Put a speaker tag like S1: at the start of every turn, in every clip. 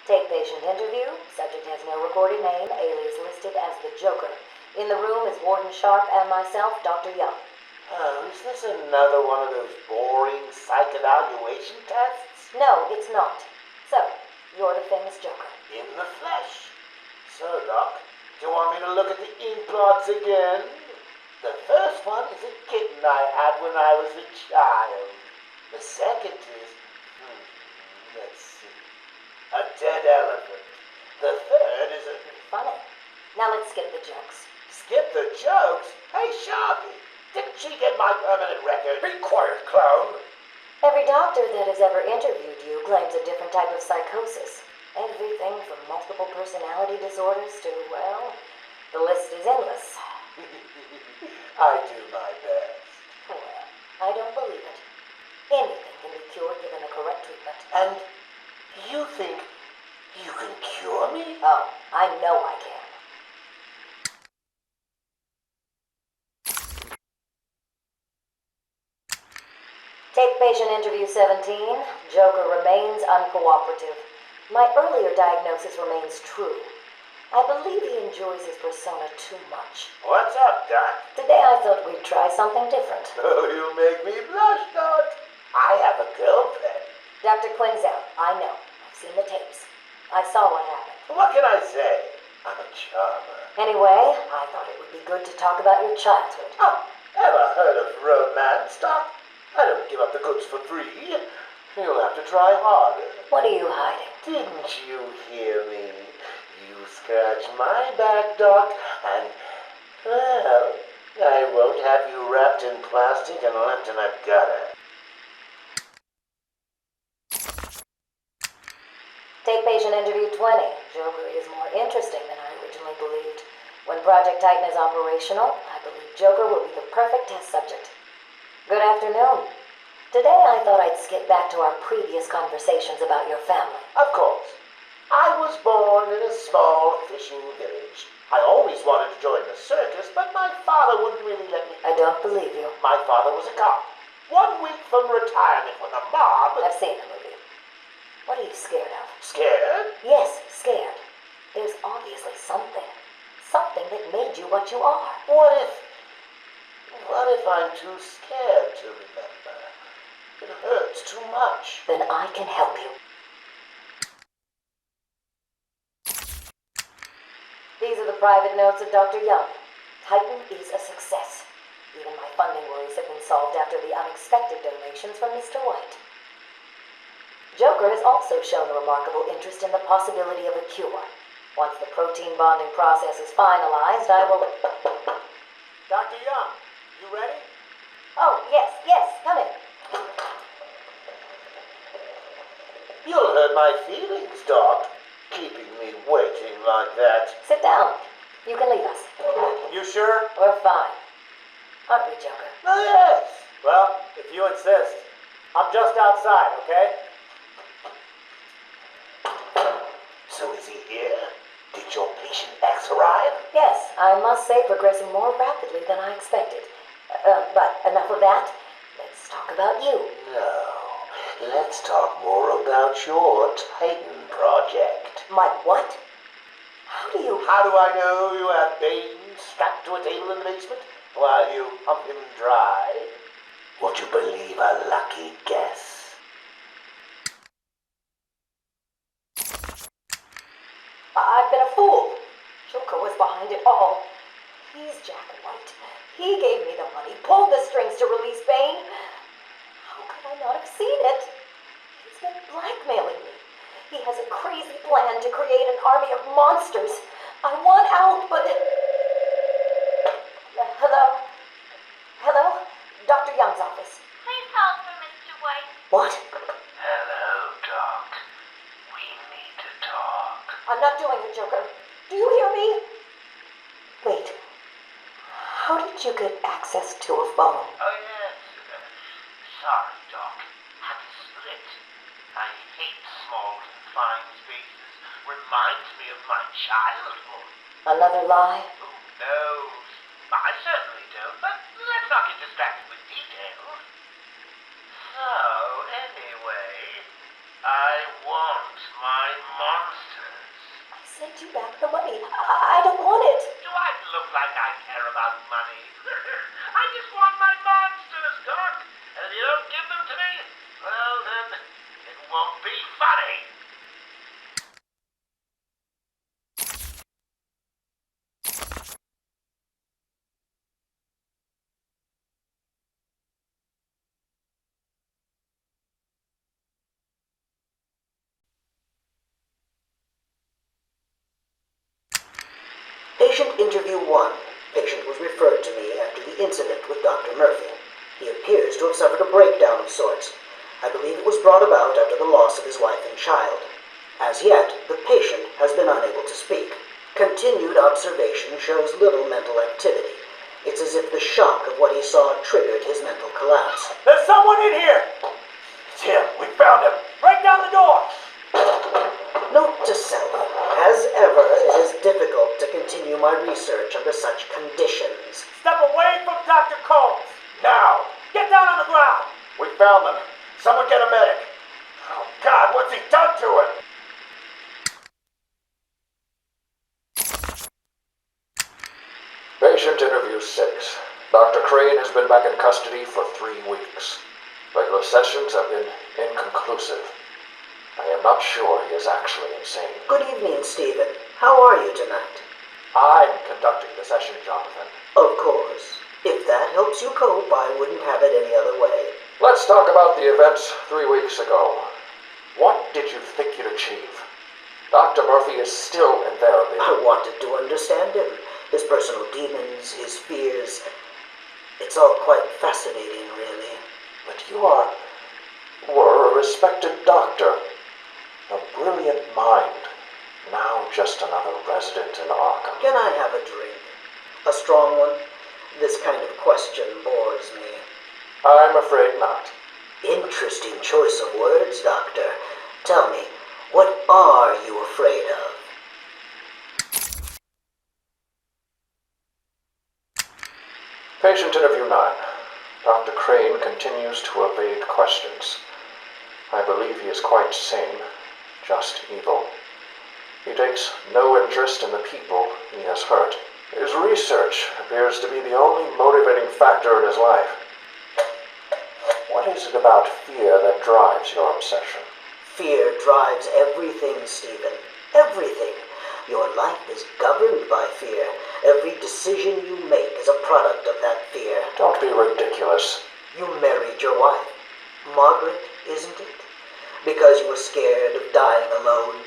S1: Take patient interview. Subject has no recorded name. Alias listed as the Joker. In the room is Warden Sharp and myself, Dr. Young.
S2: Oh, is this another one of those boring psych evaluation tests?
S1: No, it's not. So, you're the famous Joker.
S2: In the flesh. So, Doc, do you want me to look at the ink blots again? The first one is a kitten I had when I was a child. The second is, let's see, a dead elephant. The third is a...
S1: Funny. Now let's skip the jokes.
S2: Skip the jokes? Hey, Sharpie, didn't she get my permanent record?
S3: Be quiet, clown.
S1: Every doctor that has ever interviewed you claims a different type of psychosis. Everything from multiple personality disorders to, well, the list is endless.
S2: I do my best.
S1: Well, I don't believe it. Anything can be cured given the correct treatment.
S2: And you think you can cure me?
S1: Oh, I know I can. Take patient interview 17. Joker remains uncooperative. My earlier diagnosis remains true. I believe he enjoys his persona too much.
S2: What's up, Doc?
S1: Today I thought we'd try something different.
S2: Oh, you make me blush, Doc. I have a girlfriend.
S1: Dr. Quinzel, I know. I've seen the tapes. I saw what happened.
S2: What can I say? I'm a charmer.
S1: Anyway, I thought it would be good to talk about your childhood.
S2: Oh, ever heard of romance, Doc? I don't give up the goods for free. You'll have to try harder.
S1: What are you hiding?
S2: Didn't you hear me? You scratch my back, Doc, and, well, I won't have you wrapped in plastic and left in a gutter.
S1: Take patient interview 20. Joker is more interesting than I originally believed. When Project Titan is operational, I believe Joker will be the perfect test subject. Good afternoon. Today I thought I'd skip back to our previous conversations about your family.
S2: Of course. I was born in a small fishing village. I always wanted to join the circus, but my father wouldn't really let me.
S1: I don't believe you.
S2: My father was a cop. 1 week from retirement when the mob...
S1: I've seen the movie. What are you scared of?
S2: Scared?
S1: Yes, scared. There's obviously something. Something that made you what you are.
S2: What if I'm too scared to remember? It hurts too much.
S1: Then I can help you. These are the private notes of Dr. Young. Titan is a success. Even my funding worries have been solved after the unexpected donations from Mr. White. Joker has also shown a remarkable interest in the possibility of a cure. Once the protein bonding process is finalized, I will...
S3: Dr. Young, you ready?
S1: Oh, yes, come in.
S2: You'll hurt my feelings, Doc, keeping me waiting like that.
S1: Sit down. You can leave us.
S3: You sure?
S1: We're fine. Aren't we, Joker?
S2: Oh, yes.
S3: Well, if you insist. I'm just outside, okay?
S2: So is he here? Did your patient X arrive?
S1: Yes, I must say progressing more rapidly than I expected. But enough of that. Let's talk about you.
S2: No. Let's talk more about your Titan project.
S1: My what? How do
S2: I know you have Bane strapped to a table in the basement while you pump him dry? Would you believe a lucky guess?
S1: I've been a fool. Joker was behind it all. He's Jack White. He gave me the money, pulled the strings to release Bane. How could I not have seen it? He's been blackmailing me. He has a crazy plan to create an army of monsters. I want out, but... Hello? Hello? Dr. Young's office.
S4: Please hold for Mr. White.
S1: What?
S2: Hello, Doc. We need to talk.
S1: I'm not doing it, Joker. Do you hear me? Wait. How did you get access to a phone?
S2: Oh, yes. Sorry, Doc. Had to split. I hate small, confined spaces. Reminds me of my childhood.
S1: Another lie?
S2: Who knows? I certainly don't, but let's not get distracted with details. So, anyway, I want my monsters.
S1: I sent you back the money. I don't want it.
S2: Do I look like I care about money? I just want my monsters, Doc. And if you don't give them to me, well then, it won't be funny.
S5: Patient interview 1. Patient was referred to me after the incident with Dr. Murphy. He appears to have suffered a breakdown of sorts. I believe it was brought about after the loss of his wife and child. As yet, the patient has been unable to speak. Continued observation shows little mental activity. It's as if the shock of what he saw triggered his mental collapse.
S3: There's someone in here!
S2: It's him. We found him.
S3: Break down the door!
S5: Note to self, as ever, it is difficult to continue my research under such conditions.
S3: Step away from Dr. Combs!
S2: Now.
S3: Get down on the ground!
S2: We found them. Someone get a medic. Oh, God, what's he done to him?
S6: Patient interview 6. Dr. Crane has been back in custody for 3 weeks. Regular sessions have been inconclusive. I am not sure he is actually insane.
S5: Good evening, Stephen. How are you tonight?
S6: I'm conducting the session, Jonathan.
S5: Of course. If that helps you cope, I wouldn't have it any other way.
S6: Let's talk about the events 3 weeks ago. What did you think you'd achieve? Dr. Murphy is still in therapy.
S5: I wanted to understand him. His personal demons, his fears. It's all quite fascinating, really.
S6: But you were a respected doctor. A brilliant mind. Now just another resident in Arkham.
S5: Can I have a drink? A strong one? This kind of question bores me.
S6: I'm afraid not.
S5: Interesting choice of words, Doctor. Tell me, what are you afraid of?
S6: Patient interview 9. Dr. Crane continues to evade questions. I believe he is quite sane, just evil. He takes no interest in the people he has hurt. His research appears to be the only motivating factor in his life. What is it about fear that drives your obsession?
S5: Fear drives everything, Stephen. Everything. Your life is governed by fear. Every decision you make is a product of that fear.
S6: Don't be ridiculous.
S5: You married your wife, Margaret, isn't it? Because you were scared of dying alone.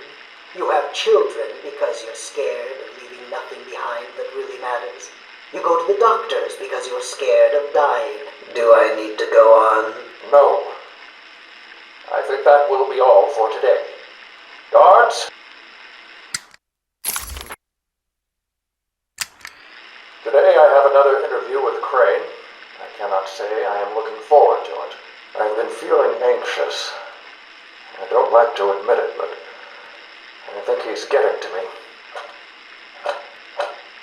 S5: You have children because you're scared of leaving nothing behind that really matters. You go to the doctors because you're scared of dying. Do I need to go on?
S6: No. I think that will be all for today. Guards? Today I have another interview with Crane. I cannot say I am looking forward to it. I've been feeling anxious. I don't like to admit it, but I think he's getting to me.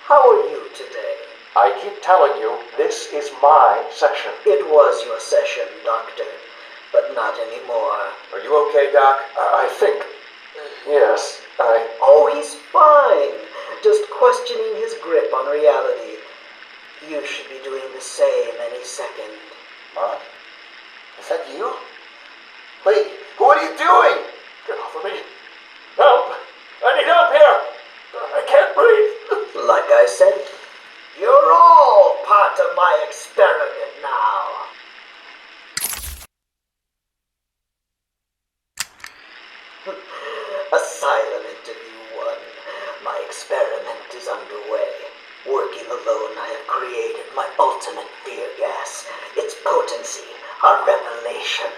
S5: How are you today?
S6: I keep telling you, this is my session.
S5: It was your session, Doctor, but not anymore.
S3: Are you okay, Doc?
S6: I think... Yes,
S5: Oh, he's fine. Just questioning his grip on reality. You should be doing the same any second.
S2: Mom? Is that you? Wait, what are you doing?
S6: Get off of me. Help! I need help here! I can't breathe!
S5: Like I said, you're all part of my experiment now. Asylum interview 1. My experiment is underway. Working alone, I have created my ultimate fear gas. Its potency, a revelation.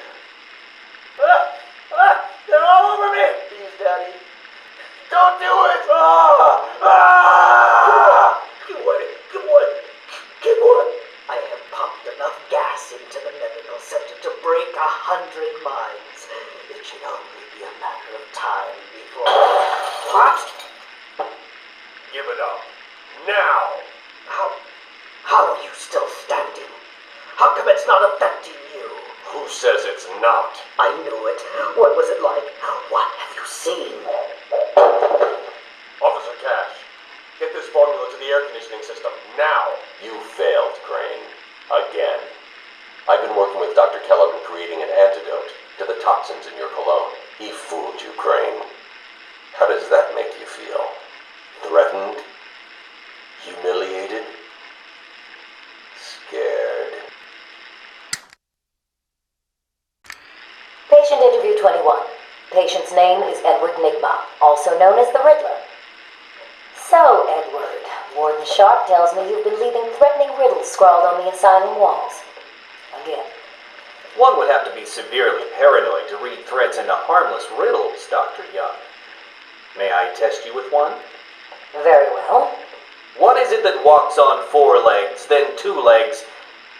S3: They're all over me!
S2: Please, Daddy. Don't do it!
S5: Give one. I have pumped enough gas into the medical center to break 100 minds. It should only be a matter of time before... What?
S2: Give it up. Now!
S5: How are you still standing? How come it's not affecting you?
S2: Who says it's not?
S5: I knew it. What was it like? What have you seen?
S7: Crane. How does that make you feel? Threatened? Humiliated? Scared?
S1: Patient interview 21. Patient's name is Edward Nigma, also known as the Riddler. So, Edward, Warden Sharp tells me you've been leaving threatening riddles scrawled on the asylum walls. Again.
S3: One would have to be severely paranoid to read threats into harmless riddles, Dr. Young. May I test you with one?
S1: Very well.
S3: What is it that walks on 4 legs, then 2 legs,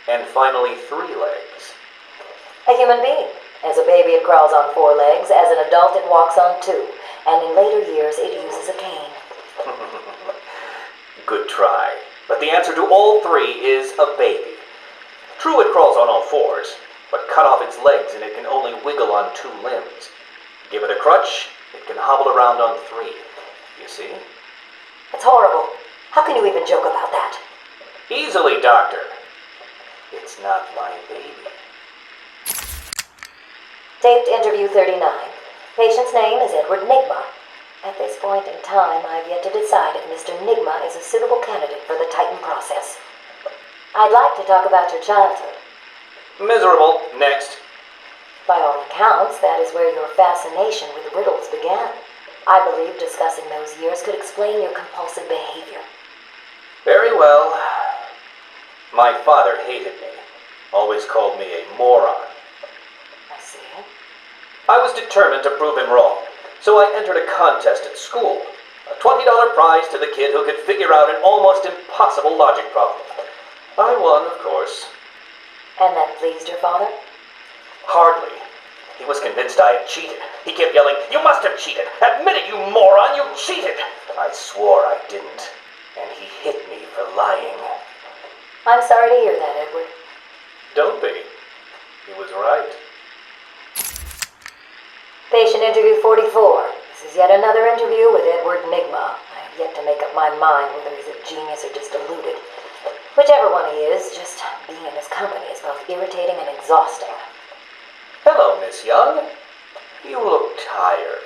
S3: and finally 3 legs?
S1: A human being. As a baby, it crawls on 4 legs. As an adult, it walks on 2. And in later years, it uses a cane.
S3: Good try. But the answer to all 3 is a baby. True, it crawls on all 4s, but cut off its legs and it can only wiggle on 2 limbs. Give it a crutch, it can hobble around on 3. You see?
S1: It's horrible. How can you even joke about that?
S3: Easily, Doctor. It's not my baby.
S1: Taped interview 39. Patient's name is Edward Nigma. At this point in time, I've yet to decide if Mr. Nigma is a suitable candidate for the Titan process. I'd like to talk about your childhood.
S3: Miserable. Next.
S1: By all accounts, that is where your fascination with riddles began. I believe discussing those years could explain your compulsive behavior.
S3: Very well. My father hated me. Always called me a moron.
S1: I see.
S3: I was determined to prove him wrong, so I entered a contest at school. A $20 prize to the kid who could figure out an almost impossible logic problem. I won, of course.
S1: And that pleased your father?
S3: Hardly. He was convinced I had cheated. He kept yelling, "You must have cheated! Admit it, you moron! You cheated!" I swore I didn't, and he hit me for lying.
S1: I'm sorry to hear that, Edward.
S3: Don't be. He was right.
S1: Patient interview 44. This is yet another interview with Edward Nigma. I have yet to make up my mind whether he's a genius or just deluded. Whichever one he is, just being in his company is both irritating and exhausting.
S3: Hello, Miss Young. You look tired.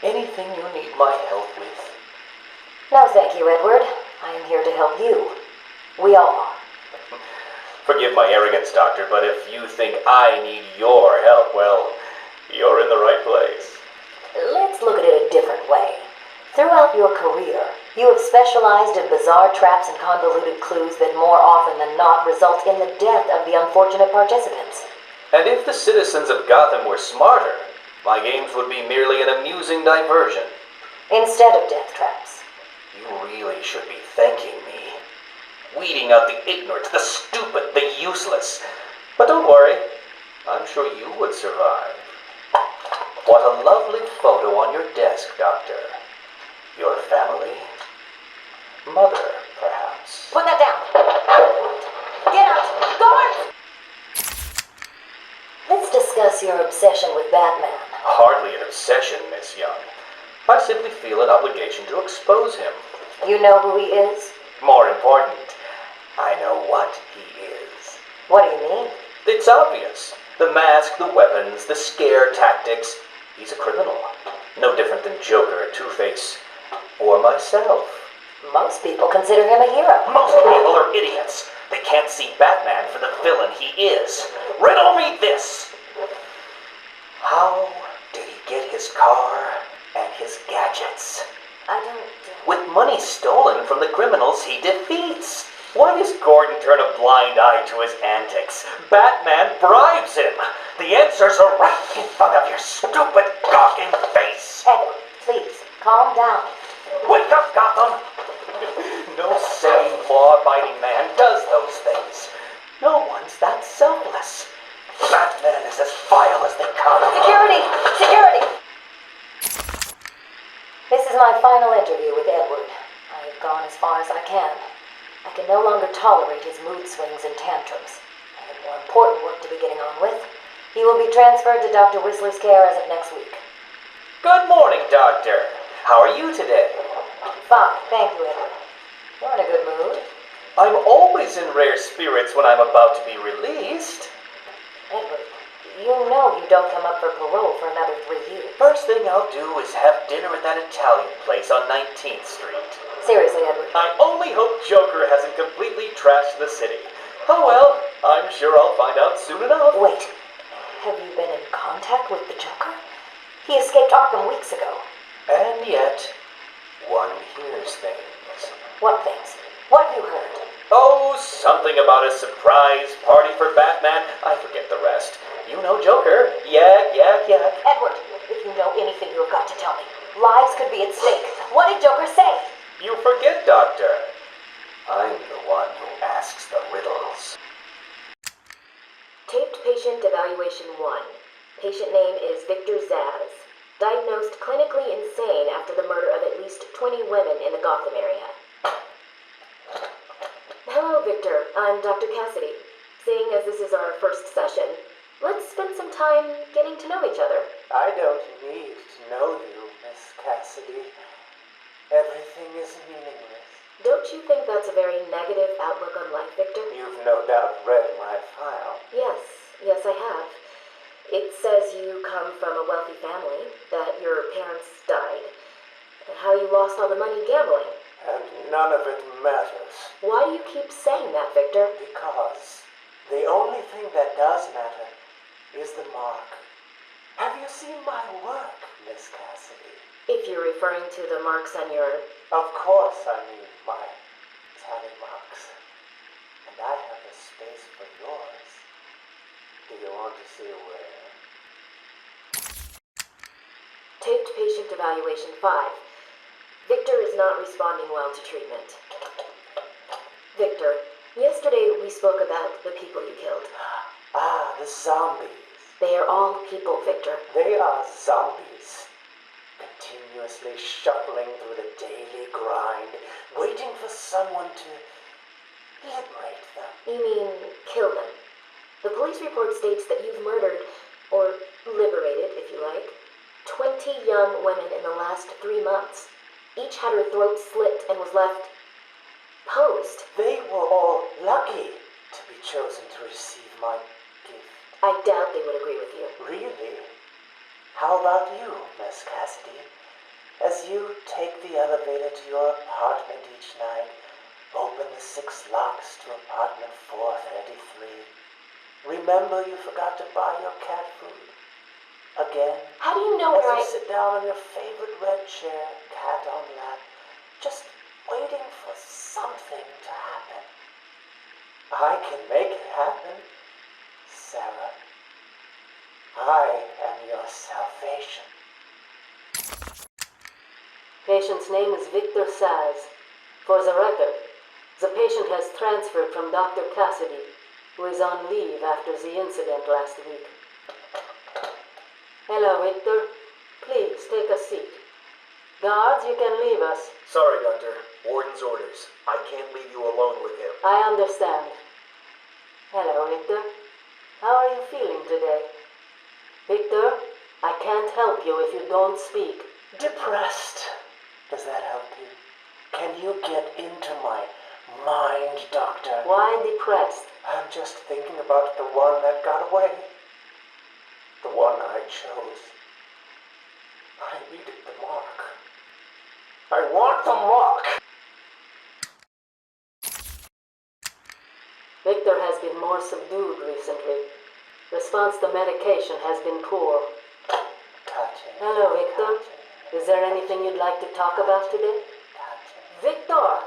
S3: Anything you need my help with?
S1: No, thank you, Edward. I am here to help you. We all are.
S3: Forgive my arrogance, Doctor, but if you think I need your help, well, you're in the right place.
S1: Let's look at it a different way. Throughout your career, you have specialized in bizarre traps and convoluted clues that more often than not result in the death of the unfortunate participants.
S3: And if the citizens of Gotham were smarter, my games would be merely an amusing diversion.
S1: Instead of death traps.
S3: You really should be thanking me. Weeding out the ignorant, the stupid, the useless. But don't worry, I'm sure you would survive. What a lovely photo on your desk, Doctor. Your family? Mother, perhaps.
S1: Put that down. Get out. Guards! Let's discuss your obsession with Batman.
S3: Hardly an obsession, Miss Young. I simply feel an obligation to expose him.
S1: You know who he is?
S3: More important, I know what he is.
S1: What do you mean?
S3: It's obvious. The mask, the weapons, the scare tactics. He's a criminal. No different than Joker, Two-Face, or myself.
S1: Most people consider him a hero.
S3: Most people are idiots. They can't see Batman for the villain he is. Riddle me this. How did he get his car and his gadgets?
S1: I don't...
S3: With money stolen from the criminals he defeats. Why does Gordon turn a blind eye to his antics? Batman bribes him. The answers are right in front of your stupid, gawking face.
S1: Edward, please, calm down.
S3: Wake up, Gotham! No sane, law-abiding man does those things. No one's that selfless. Batman is as vile as they come.
S1: Security! Security! This is my final interview with Edward. I have gone as far as I can. I can no longer tolerate his mood swings and tantrums. I have more important work to be getting on with. He will be transferred to Dr. Whistler's care as of next week.
S3: Good morning, Doctor. How are you today?
S1: Fine, thank you, Edward. You're in a good mood.
S3: I'm always in rare spirits when I'm about to be released.
S1: Edward, You know you don't come up for parole for another 3 years.
S3: First thing I'll do is have dinner at that Italian place on 19th Street.
S1: Seriously, Edward.
S3: I only hope Joker hasn't completely trashed the city. Oh well, I'm sure I'll find out soon enough.
S1: Wait, have you been in contact with the Joker? He escaped Arkham weeks ago.
S3: And yet, one hears things.
S1: What things? What have you heard?
S3: Oh, something about a surprise party for Batman. I forget the rest. You know Joker. Yak.
S1: Edward, if you know anything, you have got to tell me. Lives could be at stake. What did Joker say?
S3: You forget, Doctor. I'm the one who asks the riddles.
S1: Taped patient evaluation 1. Patient name is Victor Zaz. Diagnosed clinically insane after the murder of at least 20 women in the Gotham area. Hello, Victor. I'm Dr. Cassidy. Seeing as this is our first session, let's spend some time getting to know each other.
S2: I don't need to know you, Miss Cassidy. Everything is meaningless.
S1: Don't you think that's a very negative outlook on life, Victor?
S2: You've no doubt read my file.
S1: Yes, I have. It says you come from a wealthy family, that your parents died, how you lost all the money gambling.
S2: And none of it matters.
S1: Why do you keep saying that, Victor?
S2: Because the only thing that does matter is the mark. Have you seen my work, Miss Cassidy?
S1: If you're referring to the marks on your...
S2: Of course I mean my tally marks. And I have a space for yours. Do you want to see where?
S1: Taped patient evaluation 5. Victor is not responding well to treatment. Victor, yesterday we spoke about the people you killed.
S2: Ah, the zombies.
S1: They are all people, Victor.
S2: They are zombies. Continuously shuffling through the daily grind, waiting for someone to liberate them.
S1: You mean kill them? The police report states that you've murdered, or liberated if you like, 20 young women in the last 3 months. Each had her throat slit and was left posed.
S2: They were all lucky to be chosen to receive my gift.
S1: I doubt they would agree with you.
S2: Really? How about you, Miss Cassidy? As you take the elevator to your apartment each night, open the 6 locks to apartment 433. Remember you forgot to buy your cat food. Again.
S1: How do you know
S2: As
S1: where
S2: you sit down on your favorite red chair, cat on lap, just waiting for something to happen. I can make it happen, Sarah. I am your salvation.
S8: Patient's name is Victor Saz. For the record, the patient has transferred from Dr. Cassidy, who is on leave after the incident last week. Hello, Victor. Please, take a seat. Guards, you can leave us.
S7: Sorry, Doctor. Warden's orders. I can't leave you alone with him.
S8: I understand. Hello, Victor. How are you feeling today? Victor, I can't help you if you don't speak.
S2: Depressed. Does that help you? Can you get into my mind, Doctor?
S8: Why depressed?
S2: I'm just thinking about the one that got away. The one I chose. I needed the mark. I want the mark!
S8: Victor has been more subdued recently. Response to medication has been poor.
S2: Cutting.
S8: Hello, Victor.
S2: Cutting.
S8: Is there anything you'd like to talk about today?
S2: Cutting.
S8: Victor!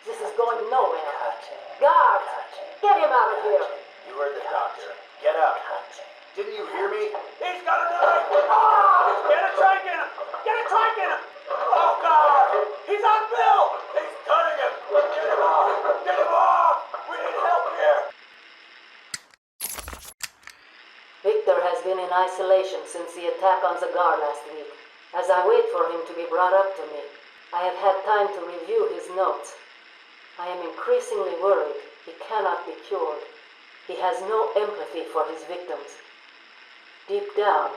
S8: This is going nowhere.
S2: Cutting.
S8: Guards!
S2: Cutting.
S8: Get him out of here!
S7: You heard the doctor. Get out.
S2: Cutting.
S7: Didn't you hear me?
S2: He's got a knife! Ah! Get a trike in him! Get a trike in him! Oh, God! He's on Bill! He's cutting him! Get him off! Get him off! We need help here!
S8: Victor has been in isolation since the attack on Zagar last week. As I wait for him to be brought up to me, I have had time to review his notes. I am increasingly worried he cannot be cured. He has no empathy for his victims. Deep down,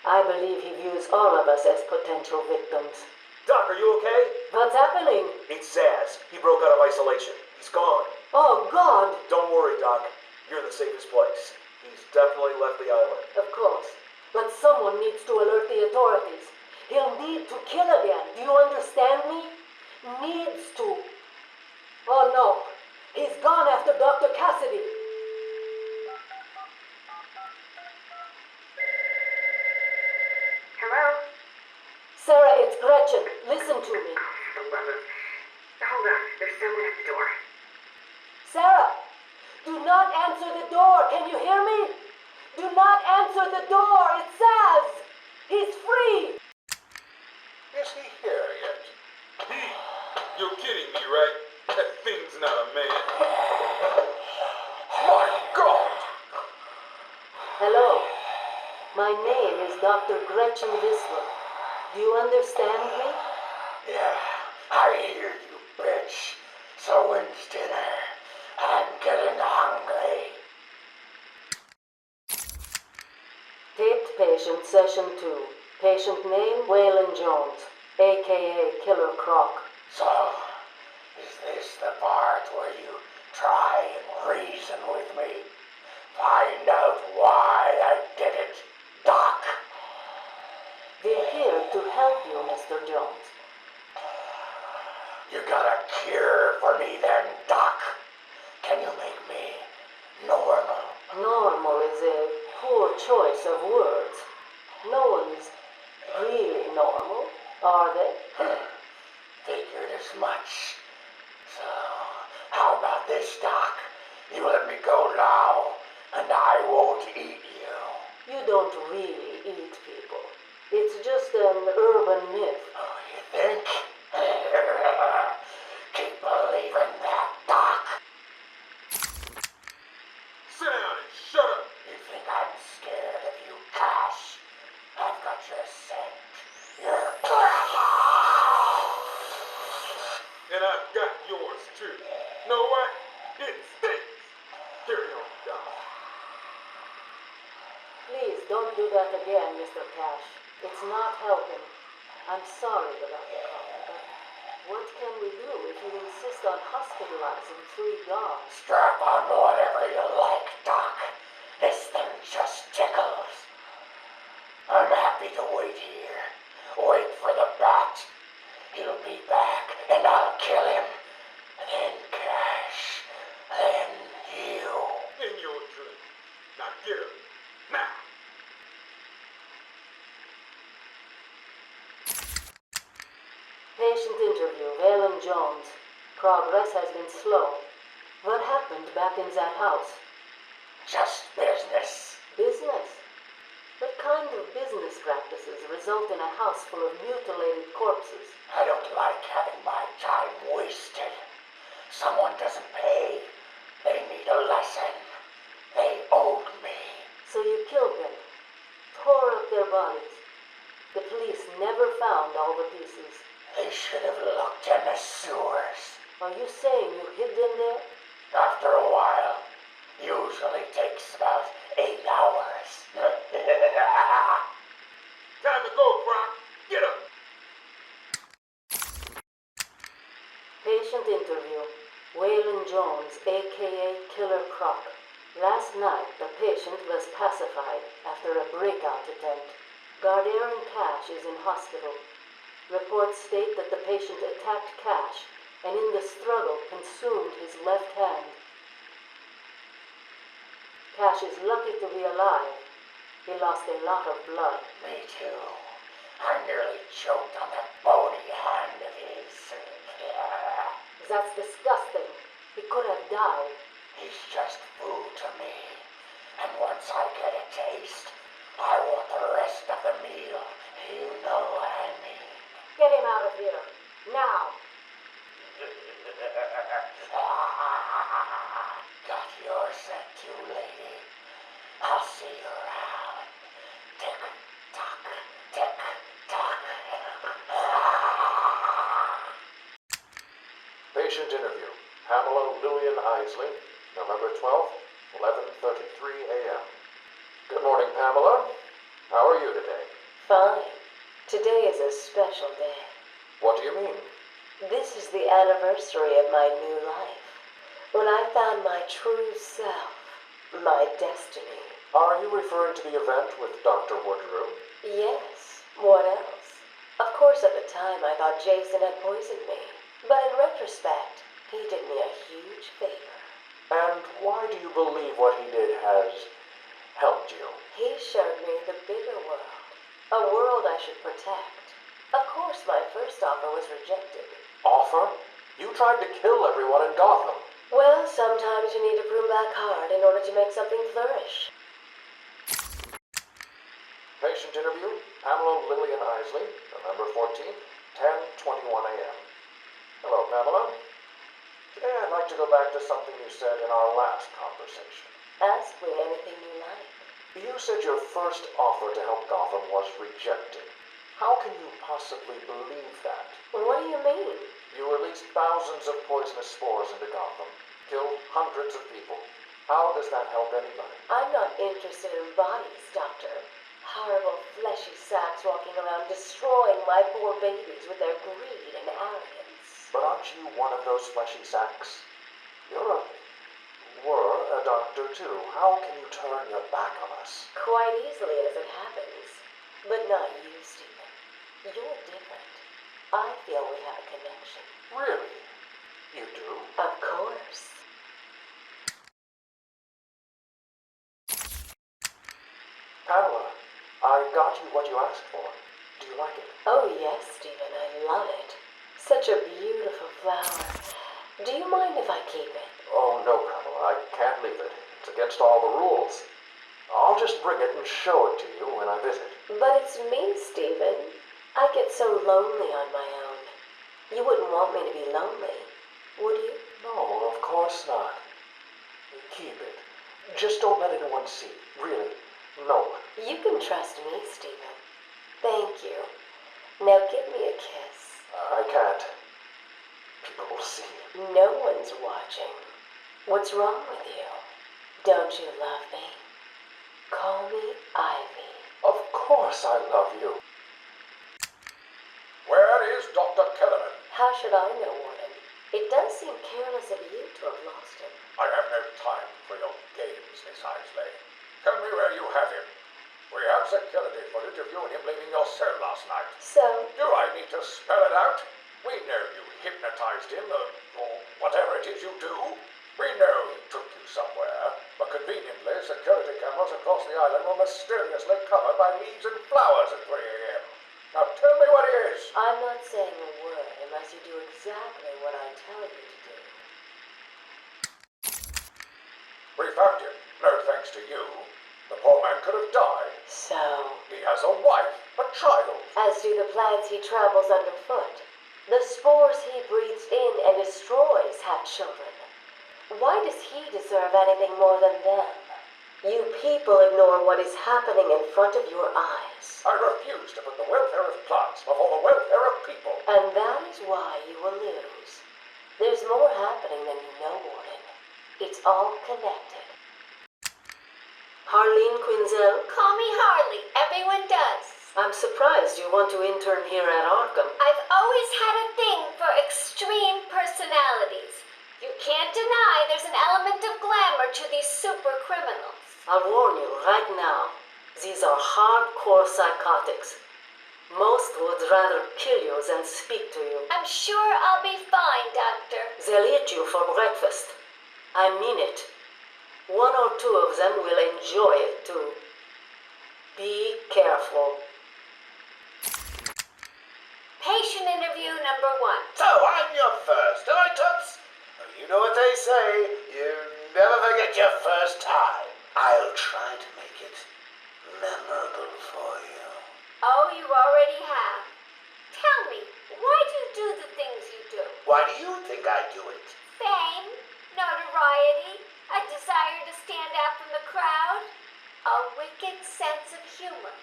S8: I believe he views all of us as potential victims.
S7: Doc, are you okay?
S8: What's happening?
S7: It's Zaz. He broke out of isolation. He's gone.
S8: Oh, God!
S7: Don't worry, Doc. You're in the safest place. He's definitely left the island.
S8: Of course. But someone needs to alert the authorities. He'll need to kill again. Do you understand me? Needs to. Oh no. He's gone after Dr. Cassidy.
S9: Hello?
S8: Sarah, it's Gretchen. Listen to me.
S9: For the love of... Hold on. There's someone at the door.
S8: Sarah, do not answer the door. Can you hear me? Do not answer the door. It says he's free.
S2: Is he here yet?
S10: You're kidding me, right? That thing's not a man.
S2: My God!
S8: Hello. My name is Dr. Gretchen Whistler. Do you understand me?
S2: Yeah, I hear you, bitch. So when's dinner? I'm getting hungry.
S8: Taped patient session 2. Patient name Waylon Jones, a.k.a. Killer Croc.
S2: So, is this the part where you try and reason with me? Find out why I did it, Doc.
S8: We're here to help you, Mr. Jones.
S2: You got a cure for me then, Doc? Can you make me normal?
S8: Normal is a poor choice of words. No one's really normal, are they?
S2: Figured as much. So, how about this, Doc? You let me go now, and I won't eat you.
S8: You don't really eat people. It's just an urban myth.
S2: Oh, you think? Keep believing that, Doc.
S10: Sit down and shut up.
S2: You think I'm scared of you, Cash? I've got your scent. You're...
S10: And I've got yours too. Know what? It stinks. Carry on, Doc.
S8: Please don't do that again, Mr. Cash. It's not helping. I'm sorry about the problem, but what can we do if you insist on hospitalizing 3 dogs?
S2: Strap on whatever you like, Doc. This thing just tickles. I'm happy to wait here. Wait for the bat. He'll be back, and I'll kill him. Then Cash. Then you.
S10: In your drink. Now get up. Now.
S8: Patient interview, Waylon Jones. Progress has been slow. What happened back in that house?
S2: Just business.
S8: Business? What kind of business practices result in a house full of mutilated corpses?
S2: I don't like having my time wasted. Someone doesn't pay. They need a lesson. They owed me.
S8: So you killed them, tore up their bodies. The police never found all the pieces.
S2: They should have looked in the sewers.
S8: Are you saying you hid them there?
S2: After a while. Usually takes about 8 hours.
S10: Time to go, Croc. Get up.
S8: Patient interview. Waylon Jones, a.k.a. Killer Croc. Last night, the patient was pacified after a breakout attempt. Gardarin Cash is in hospital. Reports state that the patient attacked Cash and in the struggle consumed his left hand. Cash is lucky to be alive. He lost a lot of blood.
S2: Me too. I nearly choked on that bony hand of his.
S8: That's disgusting. He could have died.
S2: He's just food to me. And once I get a taste, I want the rest of the meal. You know what I mean.
S8: Get him out of here. Now.
S2: Got your scent too, lady. I'll see you around. Tick tock, tick tock.
S6: Patient interview. Pamela Lillian Isley, November 12th, 11:33 a.m. Good morning, Pamela. How are you today?
S11: Fine. Today is a special day.
S6: What do you mean?
S11: This is the anniversary of my new life. When I found my true self, my destiny.
S6: Are you referring to the event with Dr. Woodrow?
S11: Yes. What else? Of course, at the time, I thought Jason had poisoned me. But in retrospect, he did me a huge favor.
S6: And why do you believe what he did has helped you?
S11: He showed me the bigger world. A world I should protect. Of course, my first offer was rejected.
S6: Offer? You tried to kill everyone in Gotham.
S11: Well, sometimes you need to prune back hard in order to make something flourish.
S6: Patient interview, Pamela Lillian Isley, November 14th, 10:21 a.m. Hello, Pamela. Today I'd like to go back to something you said in our last conversation.
S11: Ask me anything you like.
S6: You said your first offer to help Gotham was rejected. How can you possibly believe that?
S11: What do you mean?
S6: You released thousands of poisonous spores into Gotham, killed hundreds of people. How does that help anybody?
S11: I'm not interested in bodies, Doctor. Horrible fleshy sacks walking around destroying my poor babies with their greed and arrogance.
S6: But aren't you one of those fleshy sacks? Were a doctor too. How can you turn your back on us?
S11: Quite easily as it happens. But not you, Stephen. You're different. I feel we have a connection.
S6: Really? You do?
S11: Of course.
S6: Pamela, I got you what you asked for. Do you like it?
S11: Oh, yes, Stephen, I love it. Such a beautiful flower. Do you mind if I keep it?
S6: Oh, no, Pamela, I can't leave it. It's against all the rules. I'll just bring it and show it to you when I visit.
S11: But it's me, Stephen. I get so lonely on my own. You wouldn't want me to be lonely, would you?
S6: No, of course not. Keep it. Just don't let anyone see. Really, no one.
S11: You can trust me, Stephen. Thank you. Now give me a kiss.
S6: I can't. People will see.
S11: No one's watching. What's wrong with you? Don't you love me? Call me Ivy.
S6: Of course I love you.
S10: Where is Dr. Kellerman?
S11: How should I know, Warden? It does seem careless of you to have lost him.
S10: I have no time for your games, Miss Isley. Tell me where you have him. We have security footage of you and him leaving your cell last night.
S11: So?
S10: Do I need to spell it out? We know you hypnotized him, or whatever it is you do. We know he took you somewhere, but conveniently, security cameras across the island were mysteriously covered by leaves and flowers at 3 a.m. Now tell me what it is.
S11: I'm not saying a word unless you do exactly what I tell you to do.
S10: We found him, no thanks to you. The poor man could have died.
S11: So?
S10: He has a wife, a child.
S11: As do the plants he travels underfoot. The spores he breathes in and destroys have children. Why does he deserve anything more than them? You people ignore what is happening in front of your eyes.
S10: I refuse to put the welfare of plants before the welfare of people.
S11: And that is why you will lose. There's more happening than you know, Warden. It's all connected. Harleen Quinzel?
S4: Call me Harley. Everyone does.
S8: I'm surprised you want to intern here at Arkham.
S4: I've always had a thing for extreme personalities. You can't deny there's an element of glamour to these super criminals.
S8: I'll warn you right now, these are hardcore psychotics. Most would rather kill you than speak to you.
S4: I'm sure I'll be fine, Doctor.
S8: They'll eat you for breakfast. I mean it. 1 or 2 of them will enjoy it too. Be careful.
S4: Patient interview number 1.
S2: So I'm your first, am I, Toots? Well, you know what they say. You never forget your first time. I'll try to make it memorable for you.
S4: Oh, you already have. Tell me, why do you do the things you do?
S2: Why do you think I do it?
S4: Fame, notoriety, a desire to stand out from the crowd, a wicked sense of humor.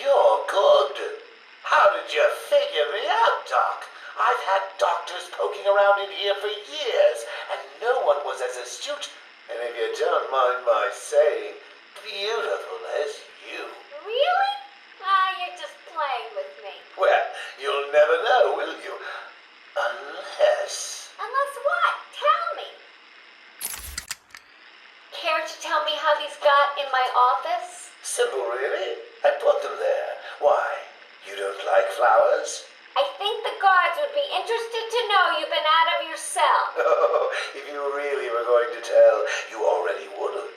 S2: You're good. How did you figure me out, Doc? I've had doctors poking around in here for years, and no one was as astute, and if you don't mind my saying, beautiful as you.
S4: Really? You're just playing with me.
S2: Well, you'll never know, will you? Unless...
S4: Unless what? Tell me. Care to tell me how these
S2: Simple, really. I put them there. Why? You don't like flowers?
S4: I think the guards would be interested to know you've been out of your cell.
S2: Oh, if you really were going to tell, you already would have.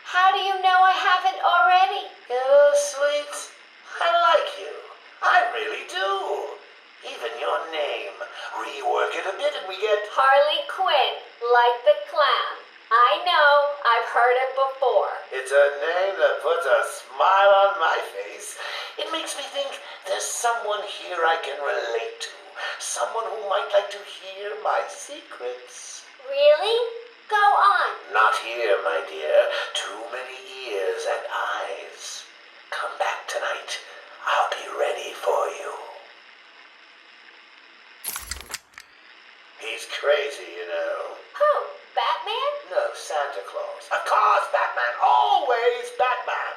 S4: How do you know I haven't already?
S2: Oh, sweet. I like you. I really do. Even your name. Rework it a bit and we get...
S4: Harley Quinn, like the clown. I know, I've heard it before.
S2: It's a name that puts a smile on my face. It makes me think there's someone here I can relate to. Someone who might like to hear my secrets.
S4: Really? Go on.
S2: Not here, my dear. Too many ears and eyes. Come back tonight. I'll be ready for you. He's crazy, you know.
S4: Who? Batman?
S2: No, Santa Claus. Of course, Batman. Always Batman.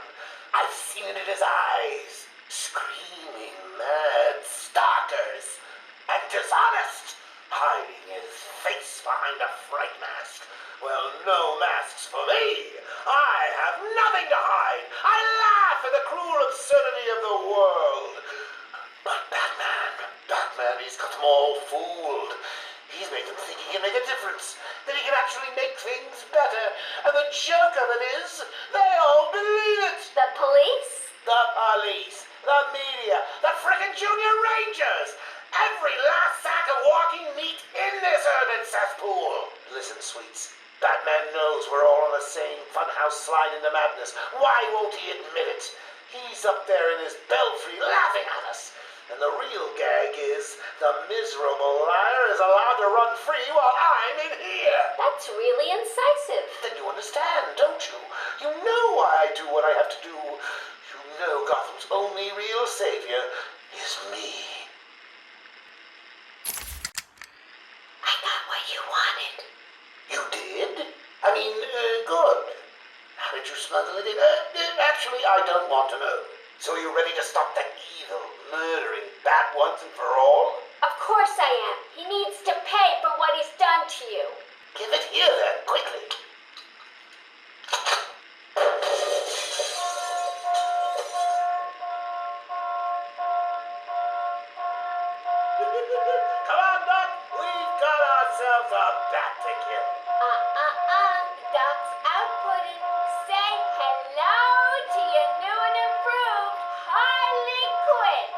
S2: I've seen it in his eyes. Screaming mad stalkers. And dishonest. Hiding his face behind a fright mask. Well, no masks for me. I have nothing to hide. I laugh at the cruel absurdity of the world. But Batman, he's got them all fooled. He's made them think he can make a difference, that he can actually make things better. And the joke of it is, they all believe it.
S4: The police?
S2: The police, the media, the frickin' junior rangers. Every last sack of walking meat in this urban cesspool. Listen, sweets. Batman knows we're all on the same funhouse slide into madness. Why won't he admit it? He's up there in his belfry laughing at us. And the real gag is the miserable liar is allowed to run free while I'm in here.
S4: That's really incisive.
S2: Then you understand, don't you? You know why I do what I have to do. You know Gotham's only real savior is me.
S4: I got what you wanted.
S2: You did? I mean, good. How did you smuggle it in? Actually, I don't want to know. So are you ready to stop that evil, murdering bat once and for all?
S4: Of course I am. He needs to pay for what he's done to you.
S2: Give it here then, quickly. Come on, Doc. We've got ourselves a bat to kill.
S4: Doc's outputting. Say hello to your new and improved Harley Quinn.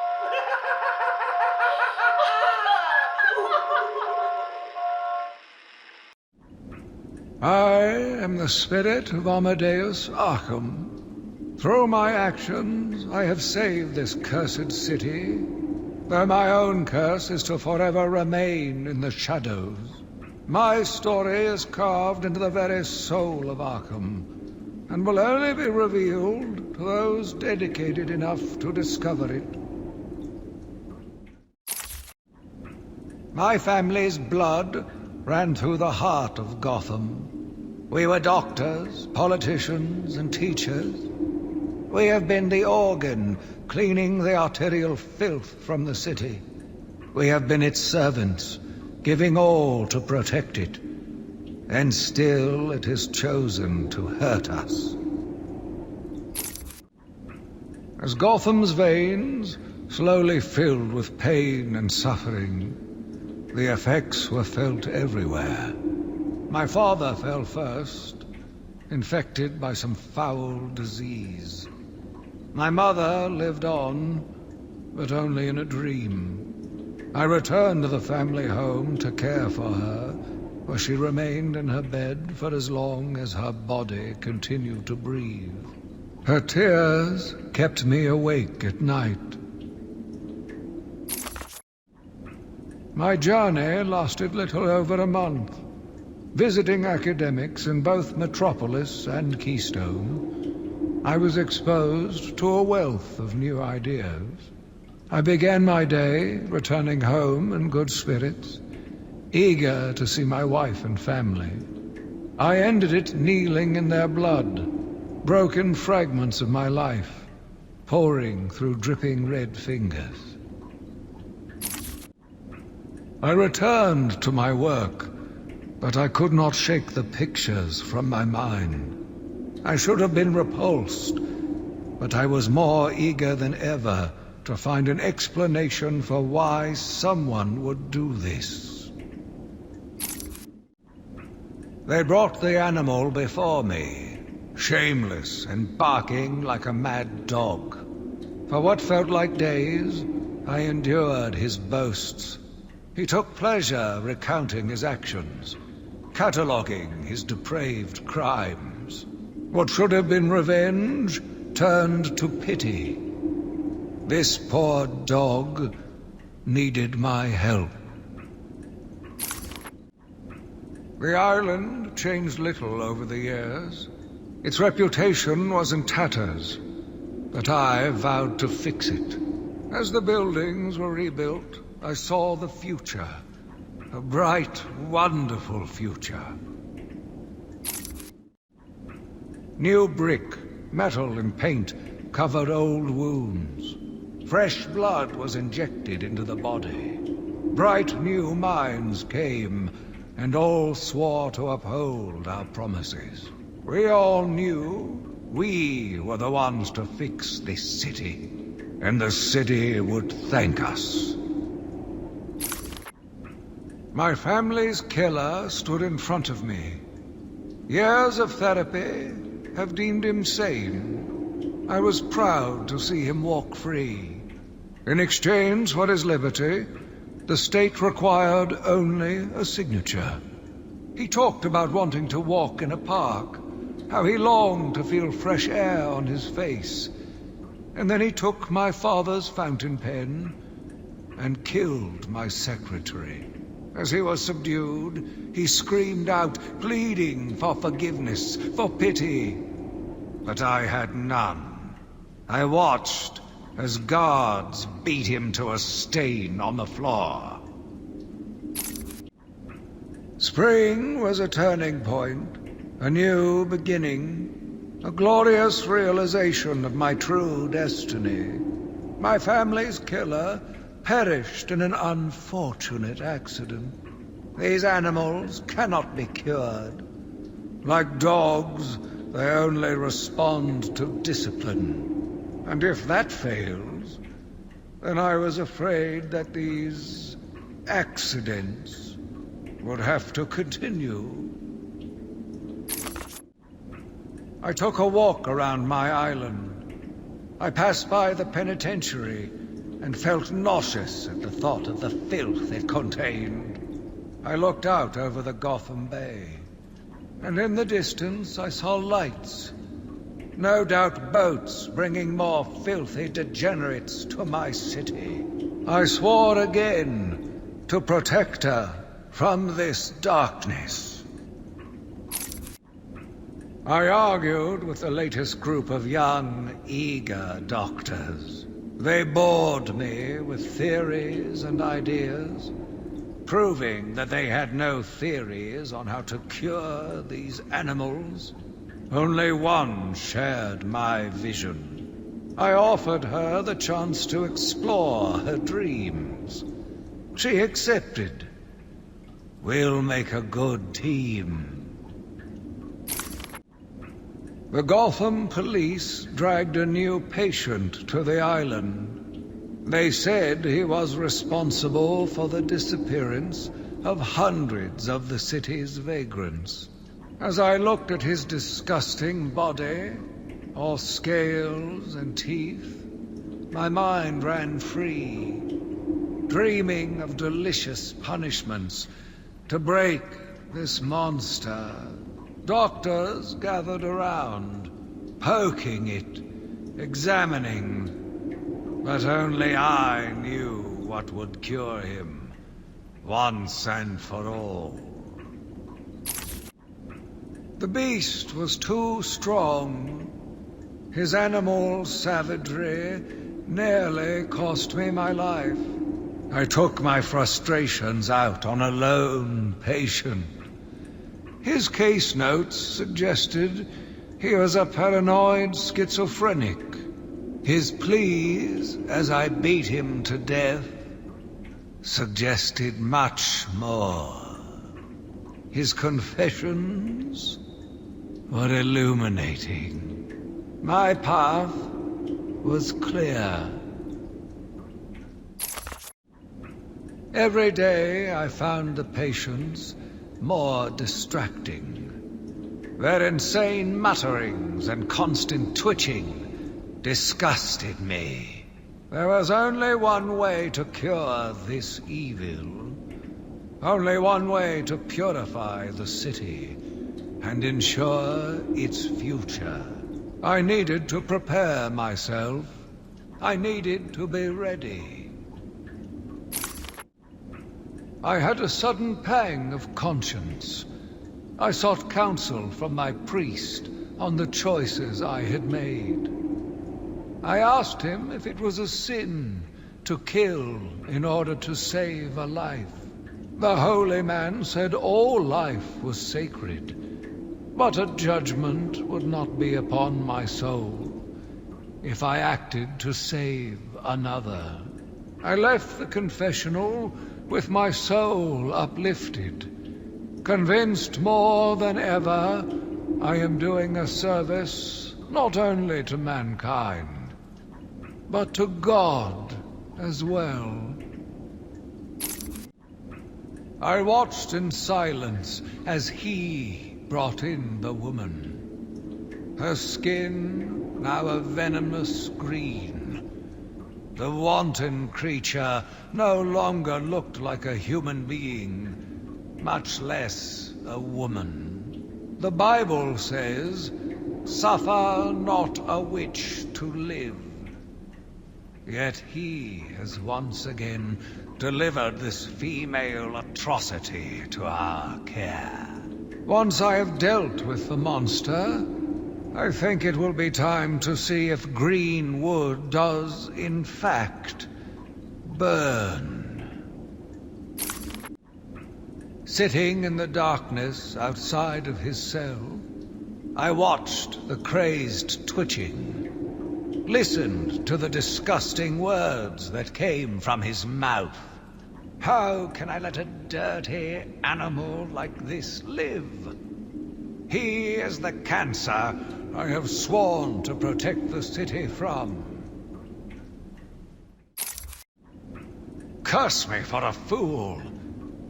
S12: I am the spirit of Amadeus Arkham. Through my actions, I have saved this cursed city, though my own curse is to forever remain in the shadows. My story is carved into the very soul of Arkham, and will only be revealed to those dedicated enough to discover it. My family's blood ran through the heart of Gotham. We were doctors, politicians, and teachers. We have been the organ cleaning the arterial filth from the city. We have been its servants, giving all to protect it. And still it has chosen to hurt us. As Gotham's veins slowly filled with pain and suffering, the effects were felt everywhere. My father fell first, infected by some foul disease. My mother lived on, but only in a dream. I returned to the family home to care for her, where she remained in her bed for as long as her body continued to breathe. Her tears kept me awake at night. My journey lasted little over a month. Visiting academics in both Metropolis and Keystone, I was exposed to a wealth of new ideas. I began my day returning home in good spirits, eager to see my wife and family. I ended it kneeling in their blood, broken fragments of my life, pouring through dripping red fingers. I returned to my work, but I could not shake the pictures from my mind. I should have been repulsed, but I was more eager than ever to find an explanation for why someone would do this. They brought the animal before me, shameless and barking like a mad dog. For what felt like days, I endured his boasts. He took pleasure recounting his actions, cataloguing his depraved crimes. What should have been revenge turned to pity. This poor dog needed my help. The island changed little over the years. Its reputation was in tatters, but I vowed to fix it. As the buildings were rebuilt, I saw the future. A bright, wonderful future. New brick, metal and paint covered old wounds. Fresh blood was injected into the body. Bright new minds came, and all swore to uphold our promises. We all knew we were the ones to fix this city, and the city would thank us. My family's killer stood in front of me. Years of therapy have deemed him sane. I was proud to see him walk free. In exchange for his liberty, the state required only a signature. He talked about wanting to walk in a park, how he longed to feel fresh air on his face. And then he took my father's fountain pen and killed my secretary. As he was subdued, he screamed out, pleading for forgiveness, for pity. But I had none. I watched as guards beat him to a stain on the floor. Spring was a turning point, a new beginning, a glorious realization of my true destiny. My family's killer perished in an unfortunate accident. These animals cannot be cured. Like dogs, they only respond to discipline. And if that fails, then I was afraid that these accidents would have to continue. I took a walk around my island. I passed by the penitentiary and felt nauseous at the thought of the filth it contained. I looked out over the Gotham Bay, and in the distance I saw lights. No doubt boats bringing more filthy degenerates to my city. I swore again to protect her from this darkness. I argued with the latest group of young, eager doctors. They bored me with theories and ideas, proving that they had no theories on how to cure these animals. Only one shared my vision. I offered her the chance to explore her dreams. She accepted. We'll make a good team. The Gotham police dragged a new patient to the island. They said he was responsible for the disappearance of hundreds of the city's vagrants. As I looked at his disgusting body, all scales and teeth, my mind ran free, dreaming of delicious punishments to break this monster. Doctors gathered around, poking it, examining, but only I knew what would cure him, once and for all. The beast was too strong. His animal savagery nearly cost me my life. I took my frustrations out on a lone patient. His case notes suggested he was a paranoid schizophrenic. His pleas, as I beat him to death, suggested much more. His confessions were illuminating. My path was clear. Every day I found the patients more distracting. Their insane mutterings and constant twitching disgusted me. There was only one way to cure this evil. Only one way to purify the city and ensure its future. I needed to prepare myself. I needed to be ready. I had a sudden pang of conscience. I sought counsel from my priest on the choices I had made. I asked him if it was a sin to kill in order to save a life. The holy man said all life was sacred, but a judgment would not be upon my soul if I acted to save another. I left the confessional with my soul uplifted, convinced more than ever I am doing a service not only to mankind, but to God as well. I watched in silence as he brought in the woman. Her skin now a venomous green. The wanton creature no longer looked like a human being, much less a woman. The Bible says, "Suffer not a witch to live." Yet he has once again delivered this female atrocity to our care. Once I have dealt with the monster, I think it will be time to see if green wood does, in fact, burn. Sitting in the darkness outside of his cell, I watched the crazed twitching, listened to the disgusting words that came from his mouth. How can I let a dirty animal like this live? He is the cancer I have sworn to protect the city from. Curse me for a fool!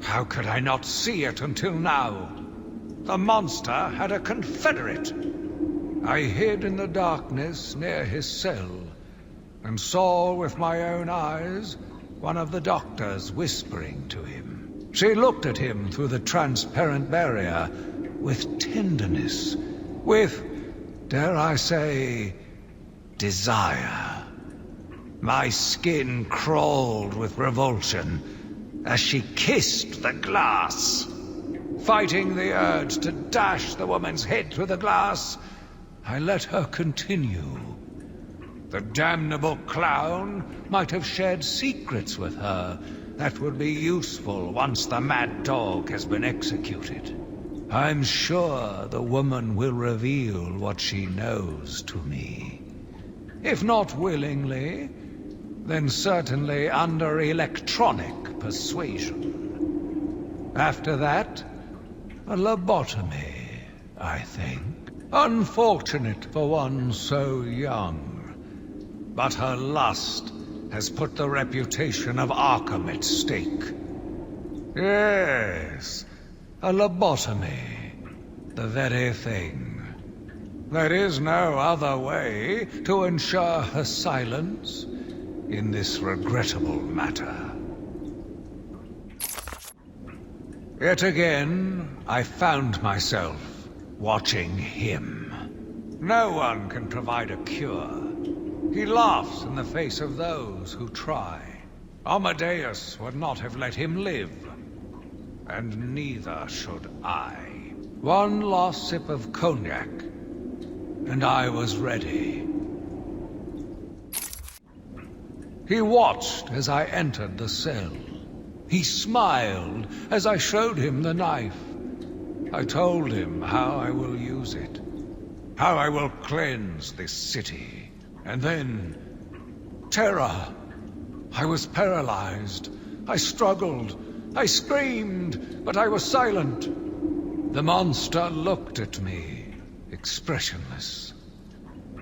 S12: How could I not see it until now? The monster had a confederate. I hid in the darkness near his cell, and saw with my own eyes one of the doctors whispering to him. She looked at him through the transparent barrier with tenderness, with, dare I say, desire. My skin crawled with revulsion as she kissed the glass. Fighting the urge to dash the woman's head through the glass, I let her continue. The damnable clown might have shared secrets with her that would be useful once the mad dog has been executed. I'm sure the woman will reveal what she knows to me. If not willingly, then certainly under electronic persuasion. After that, a lobotomy, I think. Unfortunate for one so young. But her lust has put the reputation of Arkham at stake. Yes, a lobotomy. The very thing. There is no other way to ensure her silence in this regrettable matter. Yet again, I found myself watching him. No one can provide a cure. He laughs in the face of those who try. Amadeus would not have let him live. And neither should I. One last sip of cognac, and I was ready. He watched as I entered the cell. He smiled as I showed him the knife. I told him how I will use it, how I will cleanse this city. And then, terror. I was paralyzed. I struggled. I screamed, but I was silent. The monster looked at me, expressionless.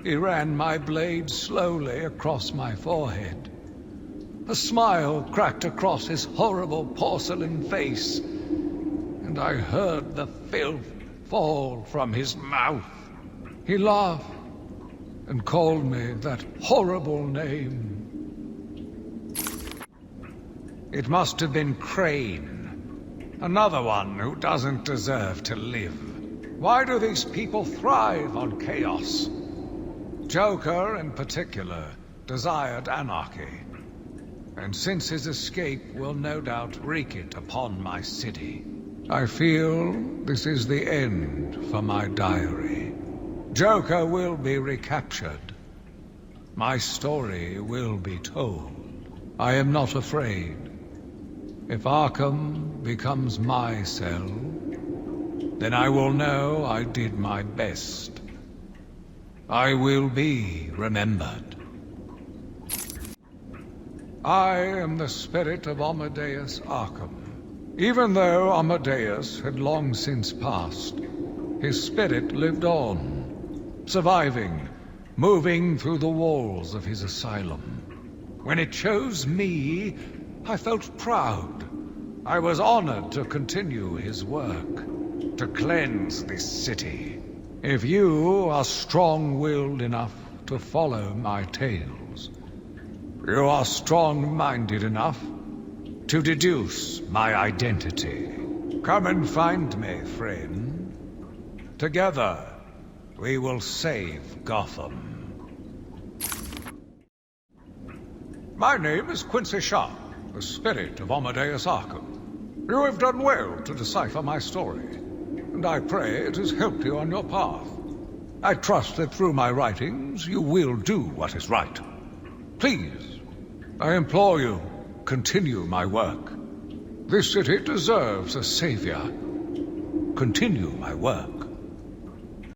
S12: He ran my blade slowly across my forehead. A smile cracked across his horrible porcelain face, and I heard the filth fall from his mouth. He laughed and called me that horrible name. It must have been Crane, another one who doesn't deserve to live. Why do these people thrive on chaos? Joker, in particular, desired anarchy, and since his escape will no doubt wreak it upon my city. I feel this is the end for my diary. Joker will be recaptured. My story will be told. I am not afraid. If Arkham becomes my cell, then I will know I did my best. I will be remembered. I am the spirit of Amadeus Arkham. Even though Amadeus had long since passed, his spirit lived on, surviving, moving through the walls of his asylum. When it chose me, I felt proud. I was honored to continue his work, to cleanse this city. If you are strong-willed enough to follow my tales, you are strong-minded enough to deduce my identity. Come and find me, friend. Together, we will save Gotham. My name is Quincy Sharp, the spirit of Amadeus Arkham. You have done well to decipher my story, and I pray it has helped you on your path. I trust that through my writings you will do what is right. Please, I implore you, continue my work. This city deserves a savior. Continue my work.